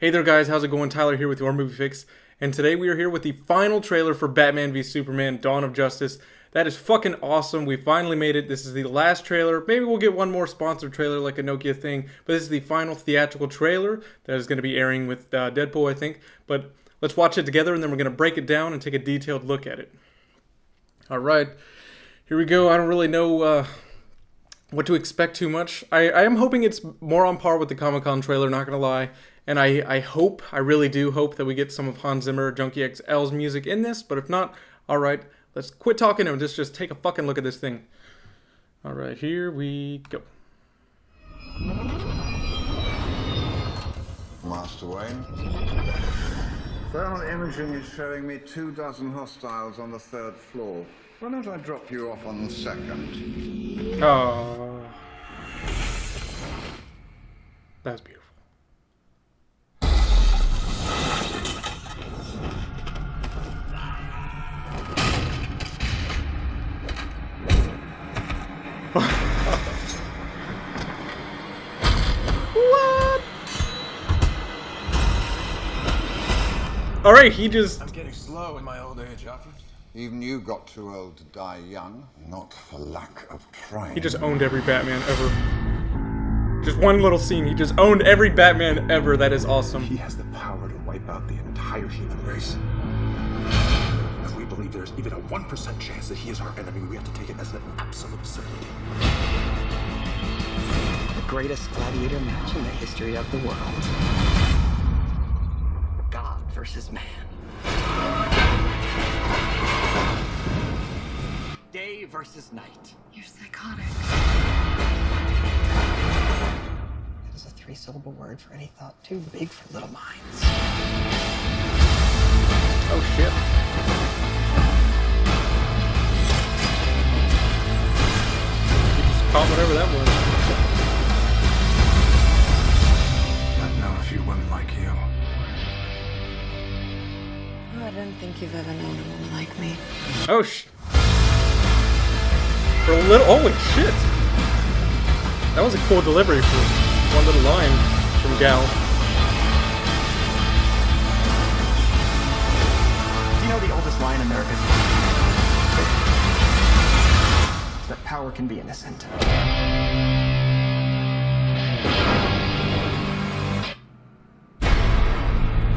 Hey there guys, how's it going? Tyler here with your Movie Fix, and today we are here with the final trailer for Batman v Superman: Dawn of Justice. That is fucking awesome. We finally made it. This is the last trailer. Maybe we'll get one more sponsored trailer like a Nokia thing, but this is the final theatrical trailer that is going to be airing with Deadpool, I think. But let's watch it together, and then we're going to break it down and take a detailed look at it. Alright, here we go. I don't really know what to expect too much. I am hoping it's more on par with the Comic-Con trailer, not gonna lie. And I really do hope that we get some of Hans Zimmer, Junkie XL's music in this, but if not, alright, let's quit talking and just take a fucking look at this thing. Alright, here we go. Master Wayne. Thermal imaging is showing me 24 hostiles on the 3rd floor. Why don't I drop you off on the 2nd? Oh, that's beautiful. What? All right, he just. I'm getting slow in my old age, Alfred. Even you got too old to die young, not for lack of trying. He just owned every Batman ever. Just one little scene. He just owned every Batman ever. That is awesome. He has the power to wipe out the entire human race. If we believe there's even a 1% chance that he is our enemy, we have to take it as an absolute certainty. The greatest gladiator match in the history of the world. God versus man. Day versus night. You're psychotic. That is a 3-syllable word for any thought too big for little minds. Oh shit. He just caught whatever that was. I'd know if you weren't like you. Oh, I don't think you've ever known a woman like me. Oh for a little, holy shit! That was a cool delivery for one little line from Gal. Do you know the oldest lie in America? It's that power can be innocent.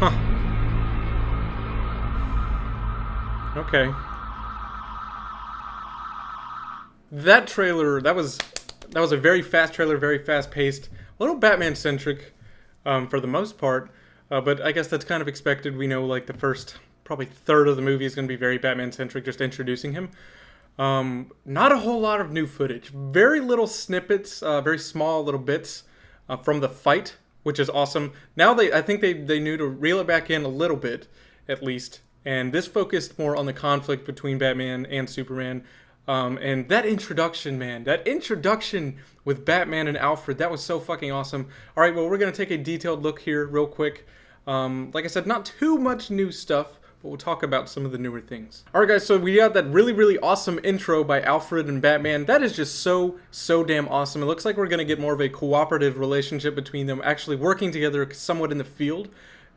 Huh. Okay. That trailer, that was a very fast trailer, very fast paced, a little Batman centric, for the most part. But I guess that's kind of expected. We know like the first probably third of the movie is going to be very Batman centric, just introducing him. Not a whole lot of new footage. Very little snippets, very small little bits from the fight, which is awesome. Now I think they knew to reel it back in a little bit, at least. And this focused more on the conflict between Batman and Superman. And that introduction, man, that introduction with Batman and Alfred, that was so fucking awesome. All right, well, we're going to take a detailed look here real quick. Like I said, not too much new stuff, but we'll talk about some of the newer things. All right, guys, so we got that really, really awesome intro by Alfred and Batman. That is just so damn awesome. It looks like we're going to get more of a cooperative relationship between them, actually working together somewhat in the field.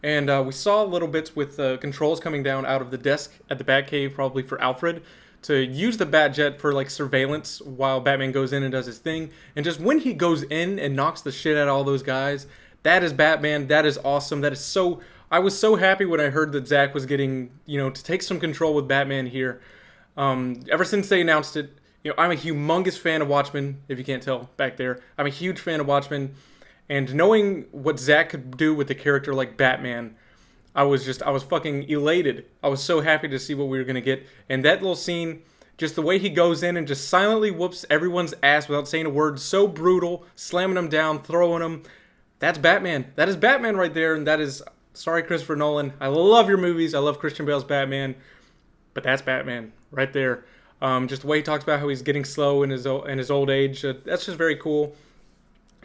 And we saw little bits with controls coming down out of the desk at the Batcave, probably for Alfred, to use the Batjet for like surveillance while Batman goes in and does his thing. And just when he goes in and knocks the shit out of all those guys, that is Batman. That is awesome. That is so... I was so happy when I heard that Zack was getting, to take some control with Batman here. Ever since they announced it, I'm a humongous fan of Watchmen, if you can't tell back there. I'm a huge fan of Watchmen. And knowing what Zack could do with a character like Batman, I was fucking elated. I was so happy to see what we were going to get. And that little scene, just the way he goes in and just silently whoops everyone's ass without saying a word, so brutal, slamming them down, throwing them. That's Batman. That is Batman right there. And that is, sorry, Christopher Nolan. I love your movies. I love Christian Bale's Batman. But that's Batman right there. Just the way he talks about how he's getting slow in his old age. That's just very cool.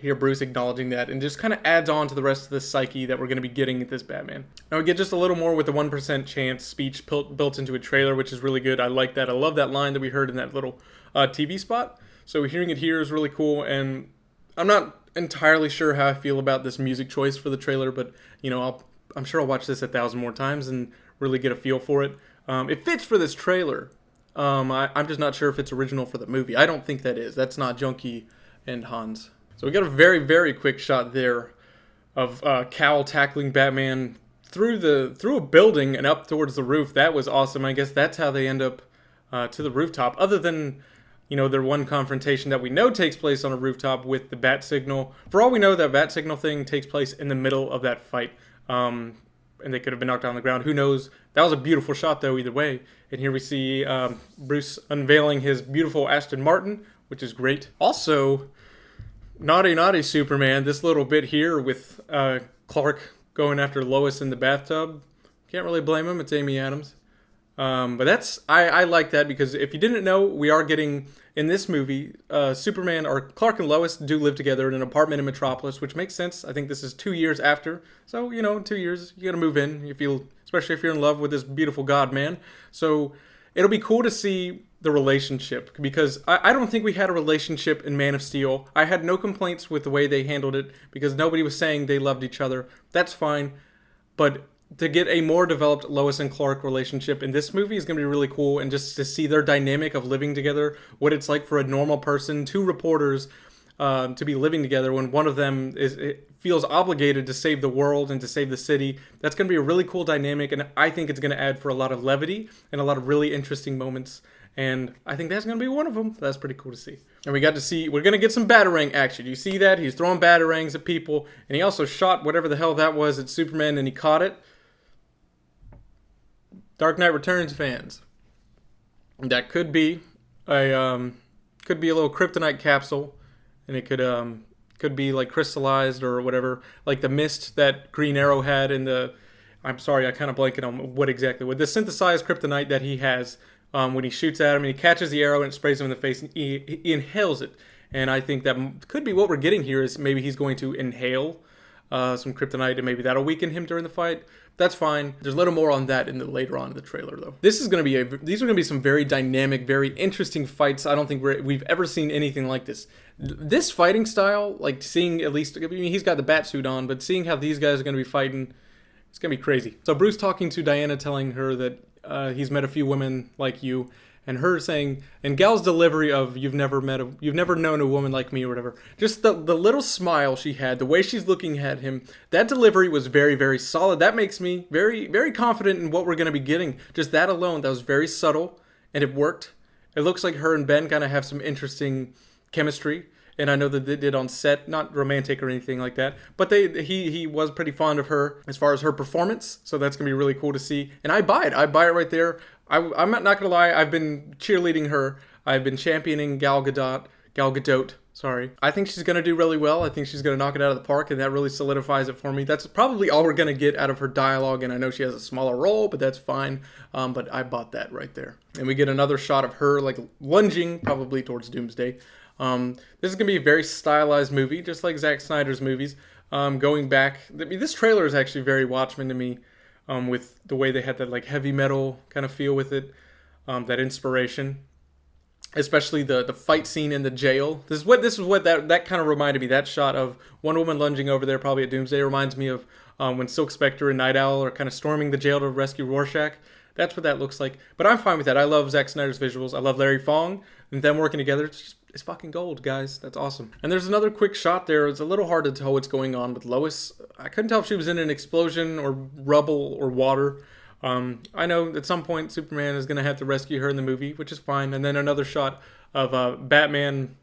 Hear Bruce acknowledging that, and just kind of adds on to the rest of the psyche that we're going to be getting at this Batman. Now we get just a little more with the 1% chance speech built into a trailer, which is really good. I like that. I love that line that we heard in that little TV spot. So hearing it here is really cool, and I'm not entirely sure how I feel about this music choice for the trailer, but you know, I'm sure I'll watch this 1,000 more times and really get a feel for it. It fits for this trailer. I'm just not sure if it's original for the movie. I don't think that is. That's not Junkie and Hans. So we got a very, very quick shot there of Cal tackling Batman through a building and up towards the roof. That was awesome. I guess that's how they end up to the rooftop. Other than, you know, their one confrontation that we know takes place on a rooftop with the bat signal. For all we know, that bat signal thing takes place in the middle of that fight. And they could have been knocked down on the ground. Who knows? That was a beautiful shot, though, either way. And here we see Bruce unveiling his beautiful Aston Martin, which is great. Also, naughty Superman, this little bit here with Clark going after Lois in the bathtub. Can't really blame him. It's Amy Adams. But that's I like that, because if you didn't know, we are getting in this movie Superman, or Clark and Lois do live together in an apartment in Metropolis, which makes sense. I think this is 2 years after, so you know, in 2 years you gotta move in. You feel, especially if you're in love with this beautiful God man. So it'll be cool to see the relationship, because I don't think we had a relationship in Man of Steel. I had no complaints with the way they handled it, because nobody was saying they loved each other. That's fine, but to get a more developed Lois and Clark relationship in this movie is going to be really cool, and just to see their dynamic of living together, what it's like for a normal person, two reporters, to be living together when one of them feels obligated to save the world and to save the city. That's going to be a really cool dynamic, and I think it's going to add for a lot of levity and a lot of really interesting moments, and I think that's going to be one of them. That's pretty cool to see. And we're going to get some Batarang action. You see that? He's throwing Batarangs at people, and he also shot whatever the hell that was at Superman, and he caught it. Dark Knight Returns fans, that could be a little kryptonite capsule, and it could be like crystallized or whatever, like the mist that Green Arrow had in the. I'm sorry, I kind of blanking on what the synthesized kryptonite that he has when he shoots at him and he catches the arrow and it sprays him in the face and he inhales it. And I think that could be what we're getting here, is maybe he's going to inhale some kryptonite, and maybe that'll weaken him during the fight. That's fine. There's a little more on that later on in the trailer, though. These are going to be some very dynamic, very interesting fights. I don't think we've ever seen anything like this. This fighting style, like seeing at least, I mean, he's got the bat suit on, but seeing how these guys are going to be fighting, it's going to be crazy. So Bruce talking to Diana, telling her that he's met a few women like you, and her saying, and Gal's delivery of you've never known a woman like me, or whatever. Just the little smile she had, the way she's looking at him, that delivery was very, very solid. That makes me very, very confident in what we're going to be getting. Just that alone, that was very subtle, and it worked. It looks like her and Ben kind of have some interesting chemistry, and I know that they did on set, not romantic or anything like that, but he was pretty fond of her as far as her performance, so that's going to be really cool to see. And I buy it right there. I'm not going to lie, I've been cheerleading her. I've been championing Gal Gadot, sorry. I think she's going to do really well. I think she's going to knock it out of the park, and that really solidifies it for me. That's probably all we're going to get out of her dialogue, and I know she has a smaller role, but that's fine. But I bought that right there. And we get another shot of her like lunging, probably towards Doomsday. This is going to be a very stylized movie, just like Zack Snyder's movies. Going back, I mean, this trailer is actually very Watchmen to me. With the way they had that like heavy metal kind of feel with it, that inspiration, especially the fight scene in the jail. This is what that kind of reminded me. That shot of one woman lunging over there, probably at Doomsday, reminds me of when Silk Spectre and Night Owl are kind of storming the jail to rescue Rorschach. That's what that looks like. But I'm fine with that. I love Zack Snyder's visuals. I love Larry Fong, and them working together. It's fucking gold, guys. That's awesome. And there's another quick shot there. It's a little hard to tell what's going on with Lois. I couldn't tell if she was in an explosion or rubble or water. I know at some point Superman is going to have to rescue her in the movie, which is fine. And then another shot of Batman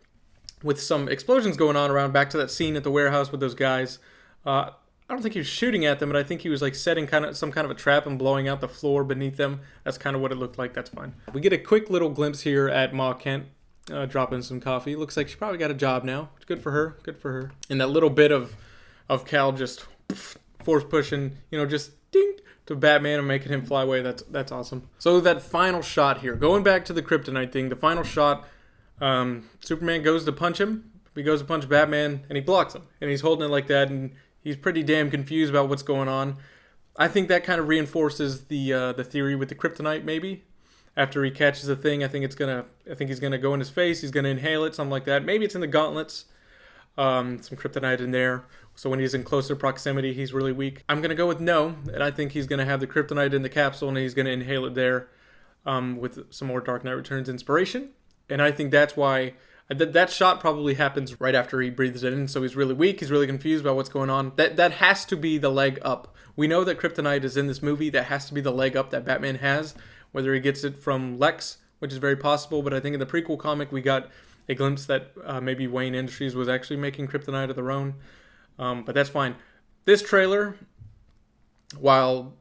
with some explosions going on around, back to that scene at the warehouse with those guys. I don't think he was shooting at them, but I think he was like setting some kind of a trap and blowing out the floor beneath them. That's kind of what it looked like. That's fine. We get a quick little glimpse here at Ma Kent. Dropping some coffee. Looks like she probably got a job now. Good for her. Good for her. And that little bit of Cal just force pushing, just ding to Batman and making him fly away. That's awesome. So that final shot here, going back to the kryptonite thing, the final shot, Superman goes to punch him. He goes to punch Batman and he blocks him. And he's holding it like that, and he's pretty damn confused about what's going on. I think that kind of reinforces the theory with the kryptonite, maybe. After he catches the thing, I think he's gonna go in his face. He's gonna inhale it, something like that. Maybe it's in the gauntlets. some kryptonite in there. So when he's in closer proximity, he's really weak. I'm going to go with no, and I think he's going to have the kryptonite in the capsule, and he's going to inhale it there with some more Dark Knight Returns inspiration. And I think that's why that shot probably happens right after he breathes it in, so he's really weak, he's really confused about what's going on. That has to be the leg up. We know that kryptonite is in this movie. That has to be the leg up that Batman has, whether he gets it from Lex, which is very possible, but I think in the prequel comic we got a glimpse that maybe Wayne Industries was actually making kryptonite of their own. But that's fine. This trailer, while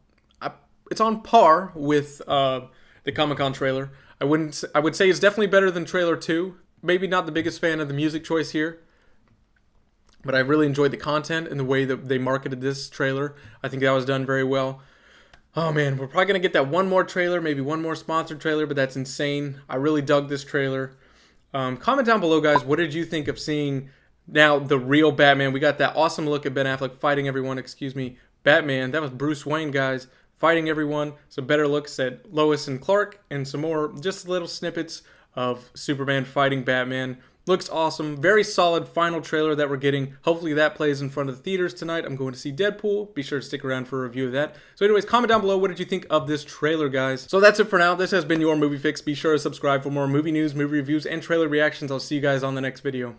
it's on par with the Comic-Con trailer, I would say it's definitely better than trailer 2. Maybe not the biggest fan of the music choice here, but I really enjoyed the content and the way that they marketed this trailer. I think that was done very well. Oh man, we're probably going to get that one more trailer, maybe one more sponsored trailer, but that's insane. I really dug this trailer. Comment down below, guys, what did you think of seeing now the real Batman? We got that awesome look at Ben Affleck fighting everyone, Batman. That was Bruce Wayne, guys, fighting everyone. Some better looks at Lois and Clark, and some more just little snippets of Superman fighting Batman. Looks awesome. Very solid final trailer that we're getting. Hopefully that plays in front of the theaters tonight. I'm going to see Deadpool. Be sure to stick around for a review of that. So anyways, comment down below, what did you think of this trailer, guys? So that's it for now. This has been your Movie Fix. Be sure to subscribe for more movie news, movie reviews, and trailer reactions. I'll see you guys on the next video.